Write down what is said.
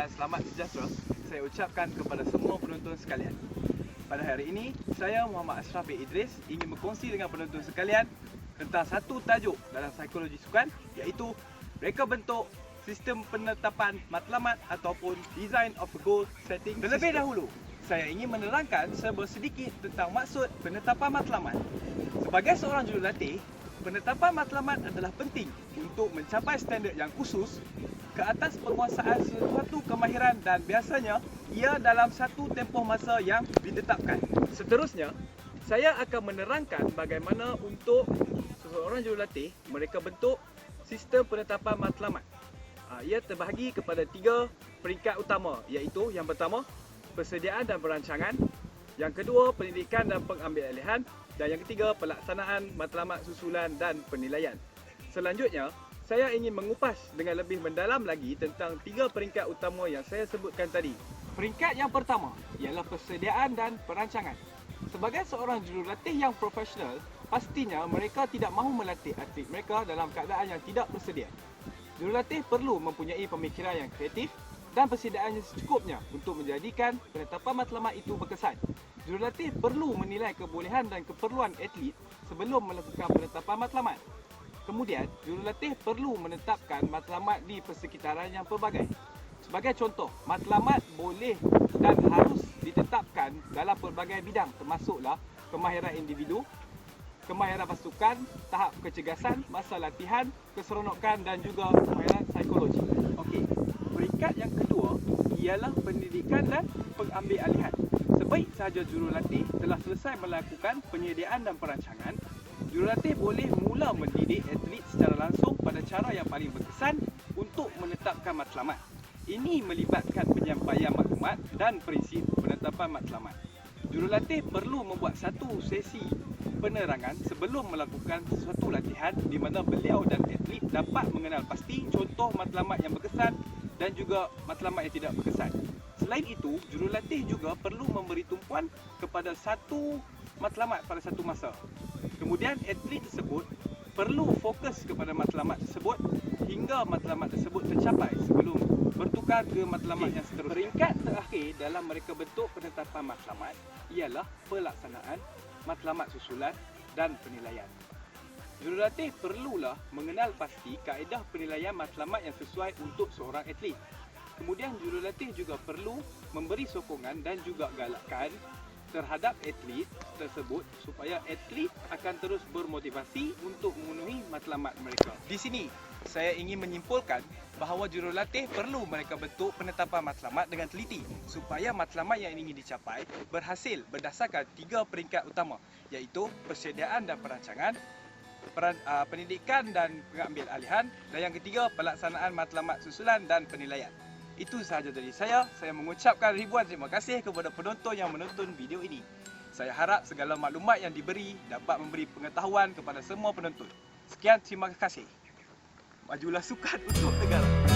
dan selamat sejahtera saya ucapkan kepada semua penonton sekalian. Pada hari ini, saya Muhammad Ashraf bin Idris ingin berkongsi dengan penonton sekalian tentang satu tajuk dalam psikologi sukan, iaitu reka bentuk sistem penetapan matlamat ataupun design of a goal setting. Terlebih dahulu, saya ingin menerangkan sedikit tentang maksud penetapan matlamat. Sebagai seorang jurulatih, penetapan matlamat adalah penting untuk mencapai standard yang khusus ke atas penguasaan suatu kemahiran dan biasanya ia dalam satu tempoh masa yang ditetapkan. Seterusnya, saya akan menerangkan bagaimana untuk seseorang jurulatih mereka bentuk sistem penetapan matlamat. Ia terbahagi kepada 3 peringkat utama, iaitu yang pertama, persediaan dan perancangan, yang kedua, pendidikan dan pengambilalihan, dan yang ketiga, pelaksanaan matlamat susulan dan penilaian. Selanjutnya, saya ingin mengupas dengan lebih mendalam lagi tentang 3 peringkat utama yang saya sebutkan tadi. Peringkat yang pertama ialah persediaan dan perancangan. Sebagai seorang jurulatih yang profesional, pastinya mereka tidak mahu melatih atlet mereka dalam keadaan yang tidak bersedia. Jurulatih perlu mempunyai pemikiran yang kreatif dan persediaan yang secukupnya untuk menjadikan penetapan matlamat itu berkesan. Jurulatih perlu menilai kebolehan dan keperluan atlet sebelum melakukan penetapan matlamat. Kemudian, jurulatih perlu menetapkan matlamat di persekitaran yang pelbagai. Sebagai contoh, matlamat boleh dan harus ditetapkan dalam pelbagai bidang termasuklah kemahiran individu, kemahiran pasukan, tahap kecergasan, masa latihan, keseronokan dan juga kemahiran psikologi. Okey, peringkat yang kedua ialah pendidikan dan pengambilalihan. Sebaik sahaja jurulatih telah selesai melakukan penyediaan dan perancangan, jurulatih boleh mula mendidik atlet secara langsung pada cara yang paling berkesan untuk menetapkan matlamat. Ini melibatkan penyampaian maklumat dan prinsip penetapan matlamat. Jurulatih perlu membuat satu sesi penerangan sebelum melakukan sesuatu latihan di mana beliau dan atlet dapat mengenal pasti contoh matlamat yang berkesan dan juga matlamat yang tidak berkesan. Selain itu, jurulatih juga perlu memberi tumpuan kepada satu matlamat pada satu masa. Kemudian atlet tersebut perlu fokus kepada matlamat tersebut hingga matlamat tersebut tercapai sebelum bertukar ke matlamat yang seterusnya. Peringkat terakhir dalam mereka bentuk penetapan matlamat ialah pelaksanaan matlamat susulan dan penilaian. Jurulatih perlulah mengenal pasti kaedah penilaian matlamat yang sesuai untuk seorang atlet. Kemudian jurulatih juga perlu memberi sokongan dan juga galakan terhadap atlet tersebut supaya atlet akan terus bermotivasi untuk memenuhi matlamat mereka. Di sini, saya ingin menyimpulkan bahawa jurulatih perlu mereka bentuk penetapan matlamat dengan teliti supaya matlamat yang ingin dicapai berhasil berdasarkan 3 peringkat utama, iaitu persediaan dan perancangan, pendidikan dan pengambilalihan, dan yang ketiga, pelaksanaan matlamat susulan dan penilaian. Itu sahaja dari saya. Saya mengucapkan ribuan terima kasih kepada penonton yang menonton video ini. Saya harap segala maklumat yang diberi dapat memberi pengetahuan kepada semua penonton. Sekian, terima kasih. Majulah sukan untuk negara.